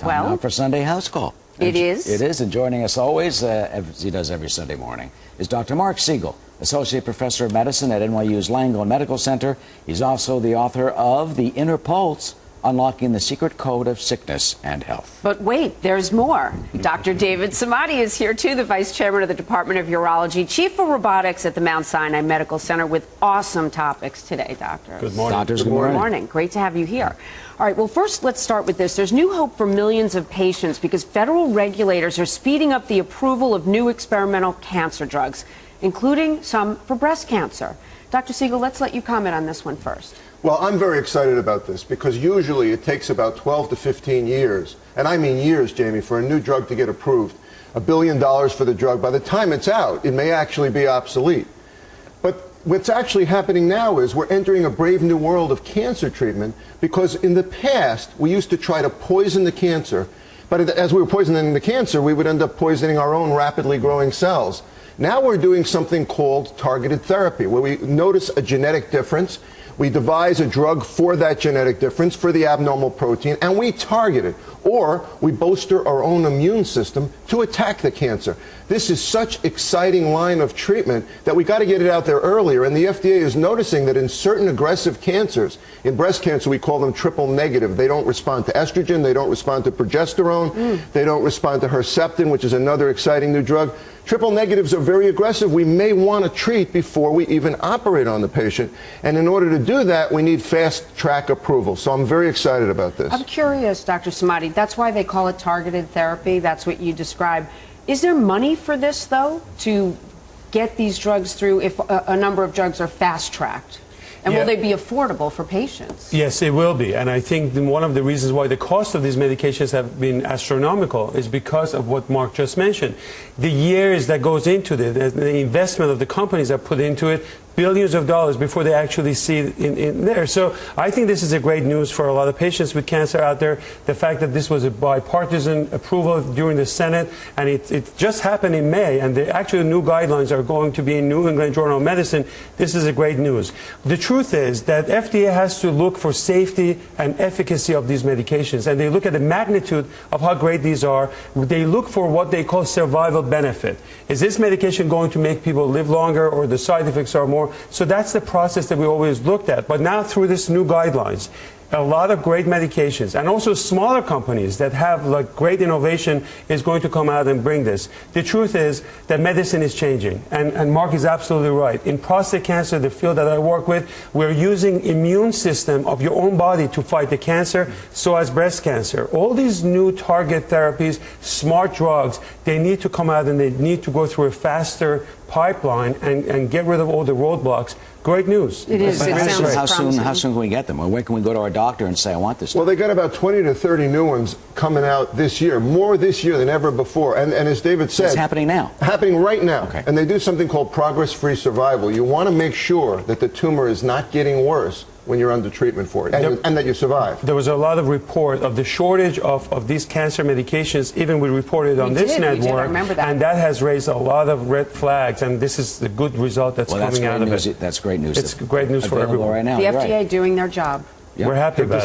Time now for Sunday House Call. It is. It is, and joining us always, as he does every Sunday morning, is Dr. Mark Siegel, Associate Professor of Medicine at NYU's Langone Medical Center. He's also the author of The Inner Pulse, Unlocking the Secret Code of Sickness and Health. But wait, there's more. Dr. David Samadi is here too, the Vice Chairman of the Department of Urology, Chief of Robotics at the Mount Sinai Medical Center, with awesome topics today, Doctor. Good morning. Doctors, good morning. Good morning. Great to have you here. All right, well, first, let's start with this. There's new hope for millions of patients because federal regulators are speeding up the approval of new experimental cancer drugs, including some for breast cancer. Dr. Siegel, let's let you comment on this one first. Well, I'm very excited about this because usually it takes about 12 to 15 years, and I mean years, Jamie, for a new drug to get approved. $1 billion for the drug. By the time it's out, it may actually be obsolete. But what's actually happening now is we're entering a brave new world of cancer treatment because in the past, we used to try to poison the cancer, but as we were poisoning the cancer, we would end up poisoning our own rapidly growing cells. Now we're doing something called targeted therapy, where we notice a genetic difference. We devise a drug for that genetic difference, for the abnormal protein, and we target it. Or we bolster our own immune system to attack the cancer. This is such exciting line of treatment that we got to get it out there earlier. And the FDA is noticing that in certain aggressive cancers, in breast cancer, we call them triple negative. They don't respond to estrogen. They don't respond to progesterone. They don't respond to Herceptin, which is another exciting new drug. Triple negatives are very aggressive. We may want to treat before we even operate on the patient. And in order to do that, we need fast track approval. So I'm very excited about this. I'm curious, Dr. Samadi, that's why they call it targeted therapy. That's what you describe. Is there money for this, though, to get these drugs through if a number of drugs are fast-tracked? And will they be affordable for patients? Yes, it will be. And I think one of the reasons why the cost of these medications have been astronomical is because of what Mark just mentioned. The years that goes into it, the investment of the companies that put into it, billions of dollars before they actually see it in there. So I think this is a great news for a lot of patients with cancer out there. The fact that this was a bipartisan approval during the Senate, and it just happened in May, and the actual new guidelines are going to be in New England Journal of Medicine. This is a great news. The truth is that FDA has to look for safety and efficacy of these medications, and they look at the magnitude of how great these are. They look for what they call survival benefit. Is this medication going to make people live longer, or the side effects are more? So that's the process that we always looked at. But now through this new guidelines, a lot of great medications and also smaller companies that have like great innovation is going to come out and bring this. The truth is that medicine is changing, and Mark is absolutely right. In prostate cancer, the field that I work with, we're using immune system of your own body to fight the cancer, so as breast cancer. All these new target therapies, smart drugs, they need to come out and they need to go through a faster pipeline and get rid of all the roadblocks. Great news. It is. How soon can we get them? Or when can we go to our doctor and say, I want this? Well, they got about 20 to 30 new ones coming out this year, more this year than ever before. And as David said, it's happening now. Happening right now. Okay. And they do something called progress-free survival. You want to make sure that the tumor is not getting worse when you're under treatment for it, and that you survive. There was a lot of report of the shortage of these cancer medications. Even we reported on this network, I remember that. And that has raised a lot of red flags, and this is the good result that's coming out of it. That's great news. It's great news for everyone right now. The FDA doing their job. Yep. We're happy about it.